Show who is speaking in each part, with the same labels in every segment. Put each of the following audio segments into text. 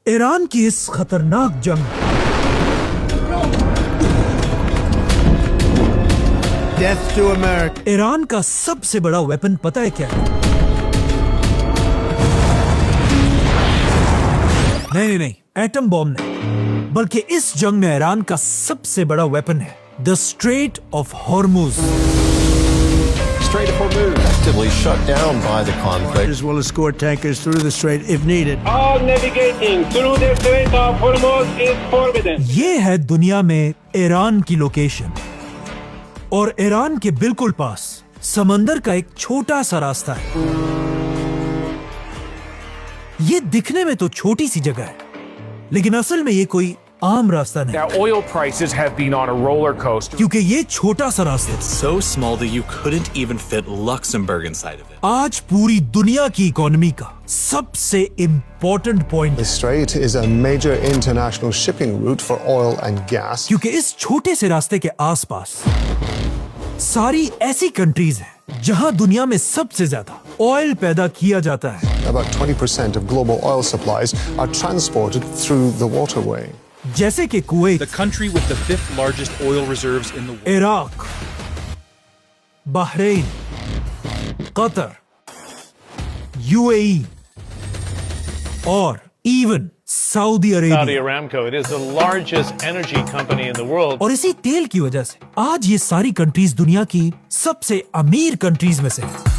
Speaker 1: ایران کی اس خطرناک جنگ
Speaker 2: Death to America.
Speaker 1: ایران کا سب سے بڑا ویپن پتہ ہے کیا ہے؟ نہیں ایٹم بوم نہیں، بلکہ اس جنگ میں ایران کا سب سے بڑا ویپن ہے The Strait of Hormuz.
Speaker 3: Strait of Hormuz actively shut down by the conflict.
Speaker 2: As well as escort tankers through the strait if needed.
Speaker 4: All navigating through the Strait of Hormuz is forbidden.
Speaker 1: یہ ہے دنیا میں ایران کی location, اور ایران کے بالکل پاس سمندر کا ایک چھوٹا سا راستہ ہے۔ یہ دکھنے میں تو چھوٹی سی جگہ ہے، لیکن اصل میں یہ کوئی عام راستہ نہیں،
Speaker 5: Now, oil prices have been on a roller coaster.
Speaker 1: کیونکہ یہ چھوٹا سا راستہ ہے۔
Speaker 6: So small that you couldn't even fit Luxembourg inside of it.
Speaker 1: آج پوری دنیا کی اکانومی کا سب سے important point,
Speaker 7: The strait is a major international shipping route for oil and gas.
Speaker 1: کیونکہ اس چھوٹے سے راستے کے آس پاس ساری ایسی کنٹریز ہیں جہاں دنیا میں سب سے زیادہ آئل پیدا کیا جاتا ہے۔
Speaker 7: About 20% of global oil supplies are transported through the waterway.
Speaker 1: جیسے کہ Kuwait,
Speaker 6: The country with the 5th largest oil reserves in the world.
Speaker 1: Iraq, Bahrain, Qatar, UAE اور even Saudi
Speaker 4: Saudi
Speaker 1: Arabia.
Speaker 4: Aramco, it is the largest energy company in the world.
Speaker 1: اور اسی تیل کی وجہ سے آج یہ ساری کنٹریز دنیا کی سب سے امیر کنٹریز میں سے ہیں۔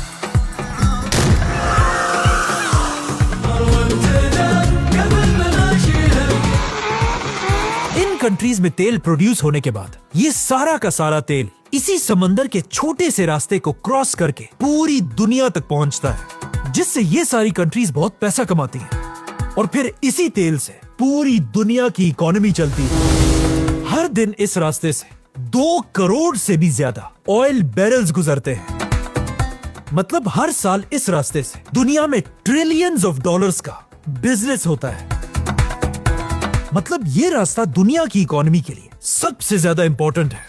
Speaker 1: ان کنٹریز میں تیل پروڈیوس ہونے کے بعد یہ سارا کا سارا تیل اسی سمندر کے چھوٹے سے راستے کو کراس کر کے پوری دنیا تک پہنچتا ہے، جس سے یہ ساری کنٹریز بہت پیسہ کماتی ہیں، اور پھر اسی تیل سے پوری دنیا کی اکانومی چلتی ہے۔ ہر دن اس راستے سے 2 کروڑ سے بھی زیادہ آئل بیرلز گزرتے ہیں، مطلب ہر سال اس راستے سے دنیا میں ٹریلینز آف ڈالرز کا بزنس ہوتا ہے۔ مطلب یہ راستہ دنیا کی اکانومی کے لیے سب سے زیادہ امپورٹنٹ ہے،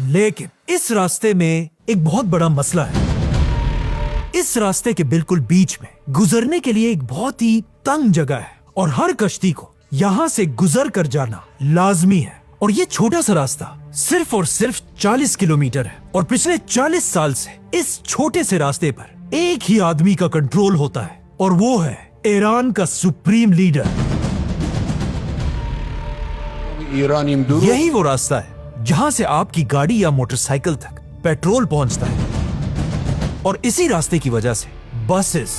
Speaker 1: لیکن اس راستے میں ایک بہت بڑا مسئلہ ہے۔ اس راستے کے بالکل بیچ میں گزرنے کے لیے ایک بہت ہی تنگ جگہ ہے، اور ہر کشتی کو یہاں سے گزر کر جانا لازمی ہے، اور یہ چھوٹا سا راستہ صرف اور صرف 40 کلومیٹر ہے، اور پچھلے 40 سال سے اس چھوٹے سے راستے پر ایک ہی آدمی کا کنٹرول ہوتا ہے، اور وہ ہے ایران کا سپریم لیڈر۔ یہی وہ راستہ ہے جہاں سے آپ کی گاڑی یا موٹر سائیکل تک پیٹرول پہنچتا ہے، اور اسی راستے کی وجہ سے بسز،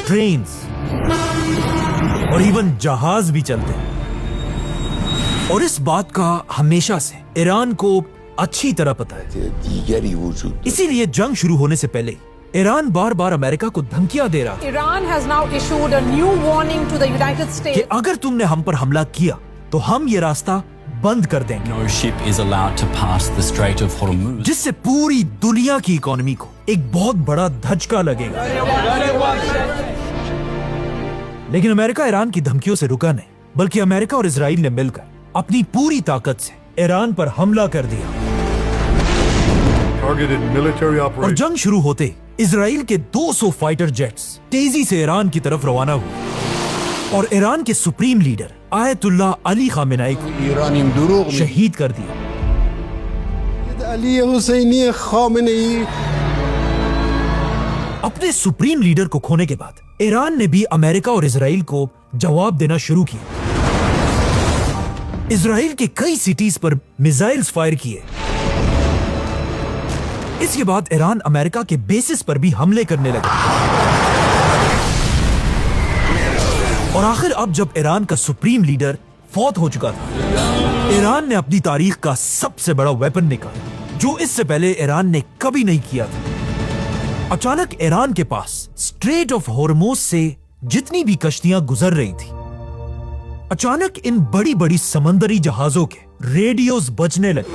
Speaker 1: ٹرینز اور ایون جہاز بھی چلتے ہیں، اور اس بات کا ہمیشہ سے ایران کو اچھی طرح پتا ہے۔ اسی لیے جنگ شروع ہونے سے پہلے ایران بار بار امریکہ کو دھمکیاں دے رہا
Speaker 8: Iran has now issued a new warning to the United
Speaker 1: کہ
Speaker 8: States.
Speaker 1: اگر تم نے ہم پر حملہ کیا تو ہم یہ راستہ بند کر دیں گے،
Speaker 6: No ship is allowed to pass the Strait of Hormuz.
Speaker 1: جس سے پوری دنیا کی اکانومی کو ایک بہت بڑا دھچکا لگے گا۔ لیکن امریکہ ایران کی دھمکیوں سے رکا نہیں، بلکہ امریکہ اور اسرائیل نے مل کر اپنی پوری طاقت سے ایران پر حملہ کر دیا، اور جنگ شروع ہوتے اسرائیل کے 200 فائٹر جیٹس تیزی سے ایران کی طرف روانہ ہوئے، اور ایران کے سپریم لیڈر آیت اللہ علی خامنائی کو شہید کر دیا۔ اپنے سپریم لیڈر کو کھونے کے بعد ایران نے بھی امریکہ اور اسرائیل کو جواب دینا شروع کیا۔ اسرائیل کے کئی سٹیز پر میزائلز فائر کیے۔ اس کے بعد ایران امریکہ کے بیسز پر بھی حملے کرنے لگا، اور آخر اب جب ایران کا سپریم لیڈر فوت ہو چکا تھا، ایران نے اپنی تاریخ کا سب سے بڑا ویپن نکالا جو اس سے پہلے ایران نے کبھی نہیں کیا تھا۔ اچانک ایران کے پاس اسٹریٹ آف ہورموز سے جتنی بھی کشتیاں گزر رہی تھی، اچانک ان بڑی بڑی سمندری جہازوں کے ریڈیوز بجنے لگے۔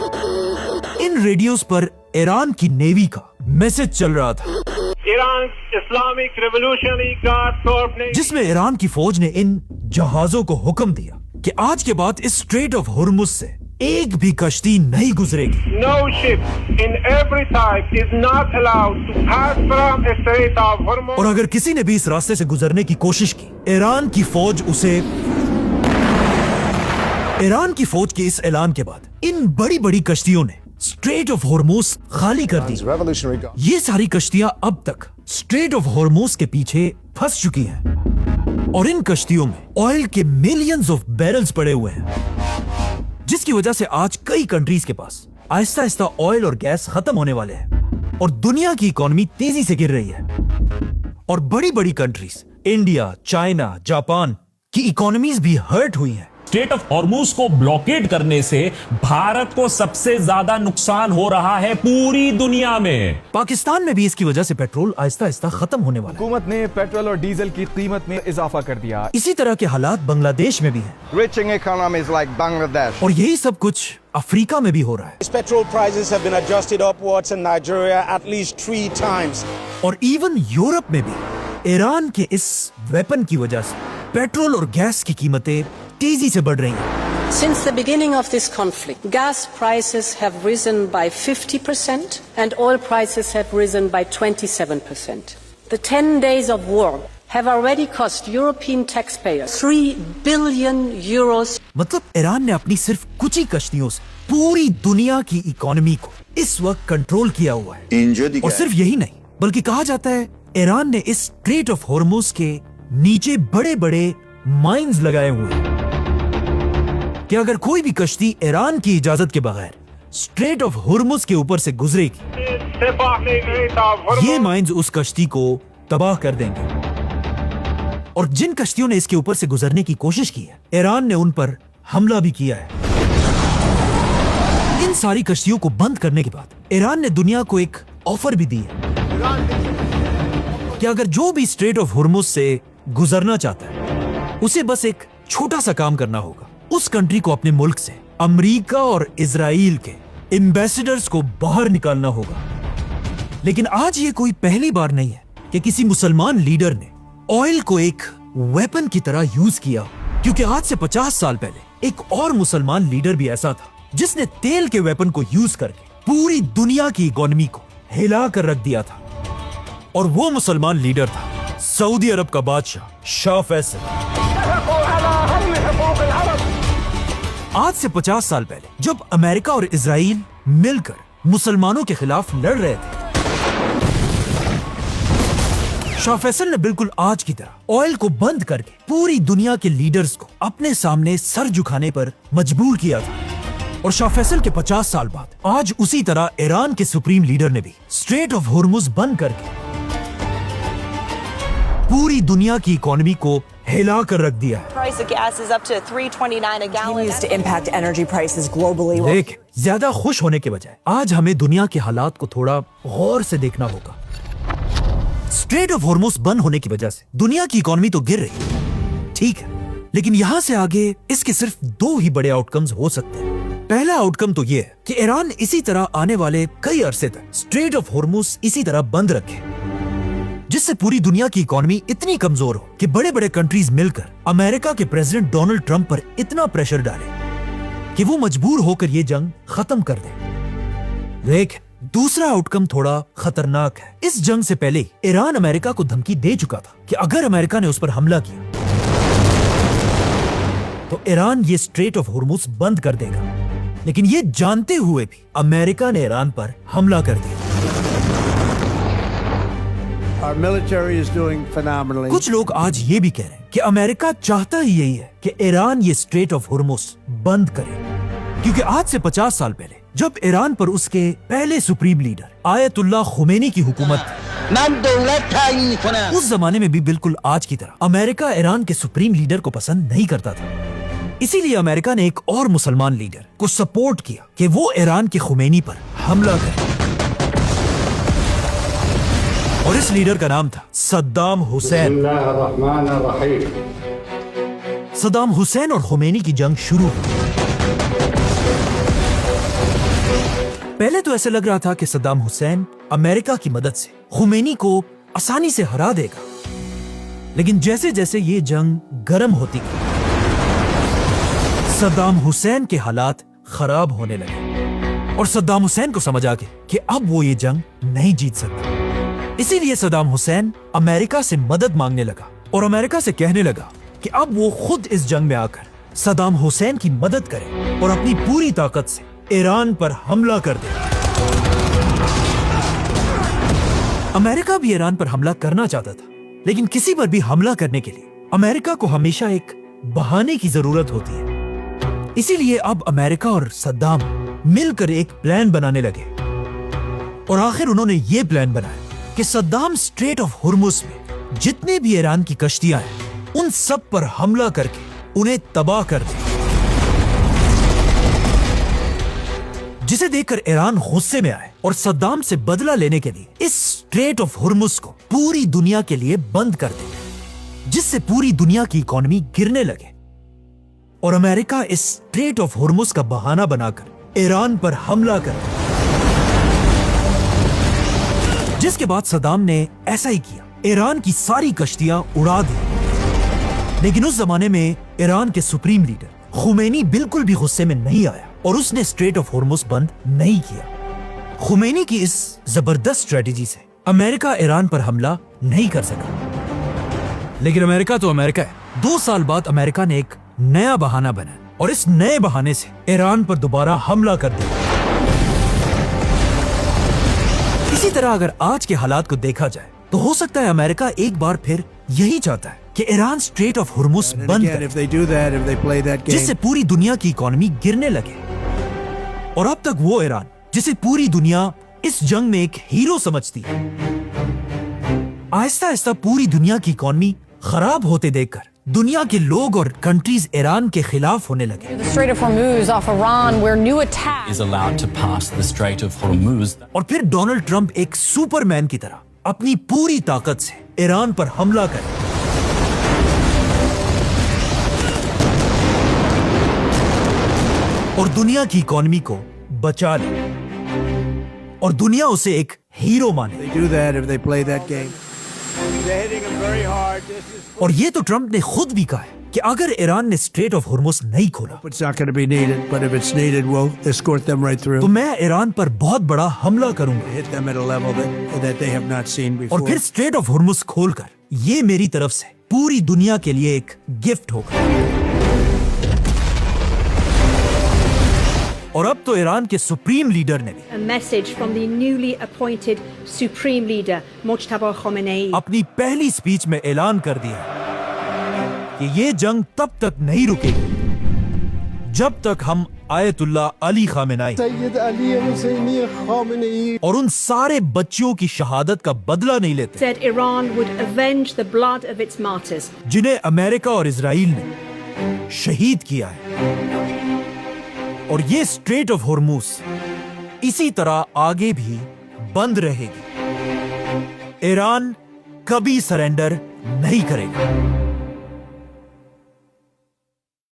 Speaker 1: ان ریڈیوز پر ایران کی نیوی کا میسج چل رہا تھا،
Speaker 4: Iran Islamic Revolutionary Guard Corps نے
Speaker 1: جس میں ایران کی فوج نے ان جہازوں کو حکم دیا کہ آج کے بعد اس اسٹریٹ آف ہرمز سے एक भी कश्ती नहीं गुजरेगी।
Speaker 4: No ship in every type is not allowed to pass from the Strait of Hormuz.
Speaker 1: और अगर किसी ने भी इस रास्ते से गुजरने की कोशिश की, ईरान की फौज के इस ऐलान के बाद इन बड़ी बड़ी कश्तियों ने स्ट्रेट ऑफ हॉर्मुज खाली कर दी।
Speaker 7: Revolutionary Guard.
Speaker 1: ये सारी कश्तियां अब तक स्ट्रेट ऑफ हॉर्मुज के पीछे फंस चुकी हैं और इन कश्तियों में ऑयल के मिलियंस ऑफ बैरल्स पड़े हुए हैं, जिसकी वजह से आज कई कंट्रीज के पास आहिस्ता आहिस्ता ऑयल और गैस खत्म होने वाले हैं और दुनिया की इकोनॉमी तेजी से गिर रही है। और बड़ी बड़ी कंट्रीज इंडिया, चाइना, जापान की इकोनॉमीज भी हर्ट हुई हैं।
Speaker 9: स्ट्रेट ऑफ हॉर्मुज को ब्लॉकेड करने से भारत को सबसे ज्यादा नुकसान हो रहा है पूरी दुनिया में।
Speaker 1: पाकिस्तान में भी इसकी वजह से पेट्रोल आहिस्ता आहिस्ता खत्म होने वाला है।
Speaker 10: हुकूमत ने पेट्रोल और डीजल की कीमत में इजाफा कर दिया।
Speaker 1: इसी तरह के हालात बांग्लादेश में भी हैं।
Speaker 11: Rich economies like Bangladesh.
Speaker 1: और यही सब कुछ अफ्रीका में भी हो रहा है।
Speaker 12: Petrol prices have been adjusted upwards in Nigeria at least 3 times.
Speaker 1: और इवन यूरोप में भी ईरान के इस वेपन की वजह से पेट्रोल और गैस की कीमतें तेजी से बढ़ रही हैं।
Speaker 13: Since the beginning of this conflict, gas prices have risen by 50% and oil prices have risen by 27%. The 10 days of war have already cost European taxpayers 3 billion euros.
Speaker 1: मतलब ईरान ने अपनी सिर्फ कुछ ही कश्तियों से पूरी दुनिया की इकोनॉमी को इस वक्त कंट्रोल किया हुआ है। और सिर्फ यही नहीं, बल्कि कहा जाता है ईरान ने इस स्ट्रेट ऑफ हॉर्मुज के नीचे बड़े बड़े माइंस लगाए हुए हैं कि अगर कोई भी कश्ती ईरान की इजाजत के बगैर स्ट्रेट ऑफ हॉर्मुज के ऊपर से गुजरेगी, ये माइंस उस कश्ती को तबाह कर देंगे। और जिन कश्तियों ने इसके ऊपर से गुजरने की कोशिश की है, ईरान ने उन पर हमला भी किया है। इन सारी कश्तियों को बंद करने के बाद ईरान ने दुनिया को एक ऑफर भी दी है कि अगर जो भी स्ट्रेट ऑफ हॉर्मुज से गुजरना चाहता है, उसे बस एक छोटा सा काम करना होगा। उस कंट्री को अपने मुल्क से अमेरिका और इजराइल के एम्बेसडर्स को बाहर निकालना होगा। लेकिन आज ये कोई पहली बार नहीं है कि किसी मुसलमान लीडर ने ऑयल को एक वेपन की तरह यूज किया, क्योंकि आज से 50 साल पहले एक और मुसलमान लीडर भी ऐसा था जिसने तेल के वेपन को यूज करके पूरी दुनिया की इकोनॉमी को हिला कर रख दिया था। और वो मुसलमान लीडर था सऊदी अरब का बादशाह शाह फैसल। आज से 50 साल पहले जब अमेरिका और इजराइल मिलकर मुसलमानों के खिलाफ लड़ रहे थे, शाह फैसल ने बिल्कुल आज की तरह ऑयल को बंद करके पूरी दुनिया के लीडर्स को अपने सामने सर झुकाने पर मजबूर किया था। और शाह फैसल के 50 साल बाद आज उसी तरह ईरान के सुप्रीम लीडर ने भी स्ट्रेट ऑफ हॉर्मुज बंद करके पूरी दुनिया की इकोनॉमी को हिला कर रख दिया है। देख, ज्यादा खुश होने के बजाय आज हमें दुनिया के हालात को थोड़ा गौर से देखना होगा। स्ट्रेट ऑफ हॉर्मुज बंद होने की वजह से दुनिया की इकोनॉमी तो गिर रही है, ठीक है, लेकिन यहाँ से आगे इसके सिर्फ 2 ही बड़े आउटकम्स हो सकते हैं। पहला आउटकम तो ये है कि ईरान इसी तरह आने वाले कई अरसे तक स्ट्रेट ऑफ हॉर्मुज इसी तरह बंद रखे, जिससे पूरी दुनिया की इकोनॉमी इतनी कमजोर हो कि बड़े बड़े कंट्रीज मिलकर अमेरिका के प्रेसिडेंट डोनाल्ड ट्रंप पर इतना प्रेशर डाले कि वो मजबूर होकर ये जंग खत्म कर दे। लेकिन दूसरा आउटकम थोड़ा खतरनाक है। इस जंग से पहले ईरान अमेरिका को धमकी दे चुका था कि अगर अमेरिका ने उस पर हमला किया तो ईरान ये स्ट्रेट ऑफ हॉर्मुज बंद कर देगा। लेकिन ये जानते हुए भी अमेरिका ने ईरान पर हमला कर दिया।
Speaker 2: Our military is doing phenomenally.
Speaker 1: कुछ लोग आज ये भी कह रहे हैं कि अमेरिका चाहता ही यही है कि ईरान ये स्ट्रेट ऑफ हॉर्मुज बंद करे, क्योंकि आज से 50 साल पहले जब ईरान पर उसके पहले सुप्रीम लीडर आयतुल्लाह खुमैनी की हुकूमत थी, उस जमाने में भी बिल्कुल आज की तरह अमेरिका ईरान के सुप्रीम लीडर को पसंद नहीं करता था। इसीलिए अमेरिका ने एक और मुसलमान लीडर को सपोर्ट किया कि वो ईरान के खुमैनी पर हमला करे, और इस लीडर का नाम था सद्दाम हुसैन। सद्दाम हुसैन और खुमैनी की जंग शुरू हुई। पहले तो ऐसे लग रहा था कि सद्दाम हुसैन अमेरिका की मदद से खुमैनी को आसानी से हरा देगा, लेकिन जैसे जैसे ये जंग गर्म होती गई, सद्दाम हुसैन के हालात खराब होने लगे और सद्दाम हुसैन को समझ आ गया कि अब वो ये जंग नहीं जीत सकता। इसीलिए सद्दाम हुसैन अमेरिका से मदद मांगने लगा और अमेरिका से कहने लगा कि अब वो खुद इस जंग में आकर सद्दाम हुसैन की मदद करे और अपनी पूरी ताकत से ईरान पर हमला कर दे। अमेरिका भी ईरान पर हमला करना चाहता था, लेकिन किसी पर भी हमला करने के लिए अमेरिका को हमेशा एक बहाने की जरूरत होती है। इसीलिए अब अमेरिका और सद्दाम मिलकर एक प्लान बनाने लगे और आखिर उन्होंने ये प्लान बनाया कि सद्दाम स्ट्रेट ऑफ हुर्मुज में जितने भी ईरान की कश्तियां हैं उन सब पर हमला करके उन्हें तबाह कर दे, जिसे देखकर ईरान गुस्से में आए और सद्दाम से बदला लेने के लिए इस स्ट्रेट ऑफ हुर्मुज को पूरी दुनिया के लिए बंद कर दे, जिससे पूरी दुनिया की इकोनॉमी गिरने लगे और अमेरिका इस स्ट्रेट ऑफ हुर्मुज का बहाना बनाकर ईरान पर हमला कर दे। जिसके बाद सद्दाम ने ऐसा ही किया, ईरान की सारी कश्तियां उड़ा दी। लेकिन उस जमाने में ईरान के सुप्रीम लीडर खुमैनी बिल्कुल भी गुस्से में नहीं आया और उसने स्ट्रेट ऑफ हुर्मुज बंद नहीं किया। खुमैनी की इस जबरदस्त स्ट्रेटेजी से अमेरिका ईरान पर हमला नहीं कर सका। लेकिन अमेरिका तो अमेरिका है। 2 साल बाद अमेरिका ने एक नया बहाना बनाया और इस नए बहाने से ईरान पर दोबारा हमला कर दिया। इसी तरह अगर आज के हालात को देखा जाए तो हो सकता है अमेरिका एक बार फिर यही चाहता है कि ईरान स्ट्रेट ऑफ हुर्मुज बंद करे, जिससे पूरी दुनिया की इकोनॉमी गिरने लगे। और अब तक वो ईरान जिसे पूरी दुनिया इस जंग में एक हीरो समझती है, आहिस्ता आहिस्ता पूरी दुनिया की इकोनॉमी खराब होते देखकर दुनिया के लोग और कंट्रीज ईरान के खिलाफ होने लगे।
Speaker 8: The Strait of Hormuz off Iran, where new attacks
Speaker 6: is allowed to pass the Strait of Hormuz.
Speaker 1: और फिर डोनाल्ड ट्रंप एक सुपरमैन की तरह अपनी पूरी ताकत से ईरान पर हमला करे और दुनिया की इकोनॉमी को बचा ले और दुनिया उसे एक हीरो माने। और ये तो ट्रंप ने खुद भी कहा है कि अगर ईरान ने स्ट्रेट ऑफ हुर्मुज नहीं खोला तो मैं ईरान पर बहुत बड़ा हमला करूंगा और फिर स्ट्रेट ऑफ हुर्मुज खोलकर ये मेरी तरफ से पूरी दुनिया के लिए एक गिफ्ट होगा। और अब तो ईरान के सुप्रीम लीडर ने भी
Speaker 14: A message from the newly appointed supreme leader Mojtaba Khamenei
Speaker 1: अपनी पहली स्पीच में ऐलान कर दिया कि ये जंग तब तक नहीं रुकेगी जब तक हम आयतुल्ला अली खामेनेई और उन सारे बच्चियों की शहादत का बदला नहीं लेते
Speaker 14: said Iran would avenge the blood of its martyrs.
Speaker 1: जिन्हें अमेरिका और इजराइल ने शहीद किया है। और ये स्ट्रेट ऑफ हुर्मुज इसी तरह आगे भी बंद रहेगी। ईरान कभी सरेंडर नहीं करेगा।